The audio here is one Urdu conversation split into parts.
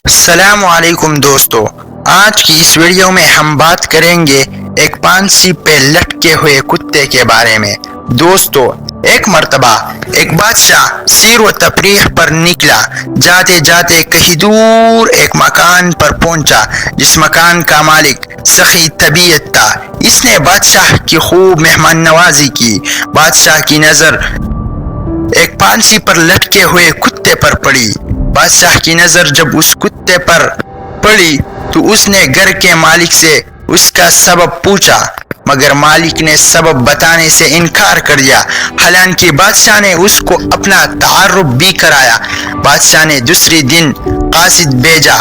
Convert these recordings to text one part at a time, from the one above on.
السلام علیکم دوستو، آج کی اس ویڈیو میں ہم بات کریں گے ایک پانسی پہ لٹکے ہوئے کتے کے بارے میں۔ دوستو، ایک مرتبہ ایک بادشاہ سیر و تفریح پر نکلا، جاتے جاتے کہیں دور ایک مکان پر پہنچا جس مکان کا مالک سخی طبیعت تھا۔ اس نے بادشاہ کی خوب مہمان نوازی کی۔ بادشاہ کی نظر ایک پانسی پر لٹکے ہوئے کتے پر پڑی۔ بادشاہ کی نظر جب اس کتے پر پڑی تو اس نے گھر کے مالک سے اس کا سبب پوچھا، مگر مالک نے سبب بتانے سے انکار کر دیا۔ حالانکہ بادشاہ نے اس کو اپنا تعارف بھی کرایا۔ بادشاہ نے دوسری دن قاصد بھیجا،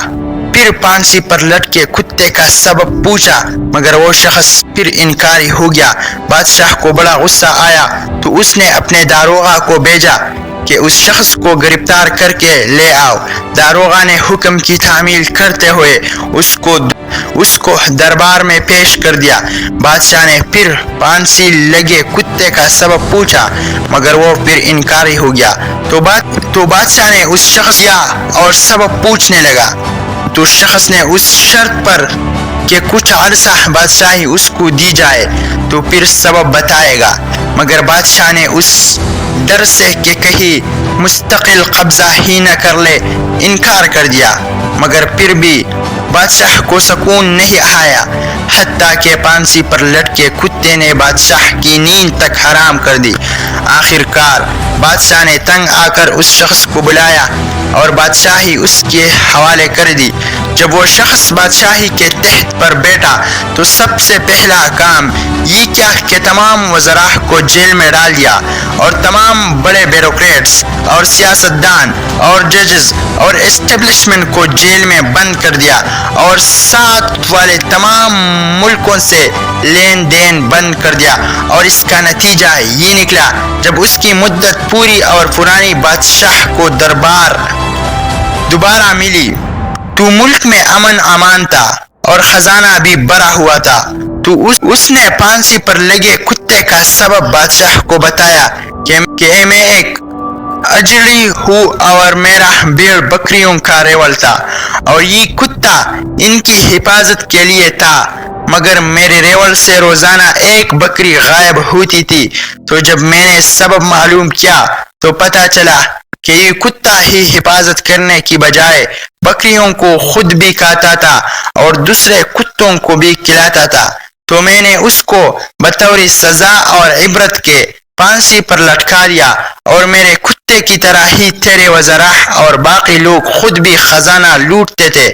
پھر پانسی پر لٹکے کتے کا سبب پوچھا، مگر وہ شخص پھر انکاری ہو گیا۔ بادشاہ کو بڑا غصہ آیا تو اس نے اپنے داروغہ کو بھیجا کہ اس شخص کو گرفتار کر کے لے آؤ۔ داروغہ نے حکم کی تعمیل کرتے ہوئے اس کو دربار میں پیش کر دیا۔ بادشاہ نے پھر پانسی لگے کتے کا سبب پوچھا، مگر وہ پھر انکاری ہو گیا۔ تو بادشاہ نے اس شخص یا اور سبب پوچھنے لگا، تو شخص نے اس شرط پر کہ کچھ عرصہ بادشاہی اس کو دی جائے تو پھر سبب بتائے گا، مگر بادشاہ نے اس ڈر سے کہ کہیں مستقل قبضہ ہی نہ کر لے انکار کر دیا۔ مگر پھر بھی بادشاہ کو سکون نہیں آیا، حتیٰ کہ پانسی پر لٹکے کتے نے بادشاہ کی نیند تک حرام کر دی۔ آخر کار بادشاہ نے تنگ آ کر اس شخص کو بلایا اور بادشاہی اس کے حوالے کر دی۔ جب وہ شخص بادشاہی کے تخت پر بیٹھا تو سب سے پہلا کام یہ کیا کہ تمام وزراء کو جیل میں ڈال دیا، اور تمام بڑے بیوروکریٹس اور سیاستدان اور ججز اور اسٹیبلشمنٹ کو جیل میں بند کر دیا، اور ساتھ والے تمام ملکوں سے لین دین بند کر دیا۔ اور اس کا نتیجہ یہ نکلا، جب اس کی مدت پوری اور پرانی بادشاہ کو دوبارہ ملی تو ملک میں امن امان تھا اور خزانہ بھی بھرا ہوا تھا۔ تو اس نے پانسی پر لگے کتے کا سبب بادشاہ کو بتایا کہ میں ایک اجڑی ہوں اور میرا بھیڑ بکریوں کا ریوڑ تھا، اور یہ کتا ان کی حفاظت کے لیے تھا، مگر میرے ریوڑ سے روزانہ ایک بکری غائب ہوتی تھی۔ تو جب میں نے سبب معلوم کیا تو پتہ چلا کہ یہ کتا ہی حفاظت کرنے کی بجائے بکریوں کو خود بھی کھاتا تھا اور دوسرے کتوں کو بھی کھلاتا تھا۔ تو میں نے اس کو بطور سزا اور عبرت کے پانسی پر لٹکا دیا، اور میرے کتے کی طرح ہی تیرے وزراء اور باقی لوگ خود بھی خزانہ لوٹتے تھے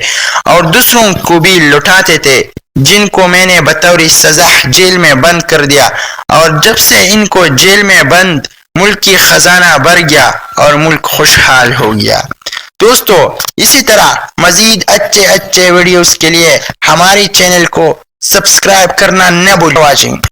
اور دوسروں کو بھی لٹاتے تھے، جن کو میں نے بطور سزا جیل میں بند کر دیا۔ اور جب سے ان کو جیل میں بند، ملک کی خزانہ بھر گیا اور ملک خوشحال ہو گیا۔ دوستو، اسی طرح مزید اچھے ویڈیوز کے لیے ہماری چینل کو سبسکرائب کرنا نہ بھولیں۔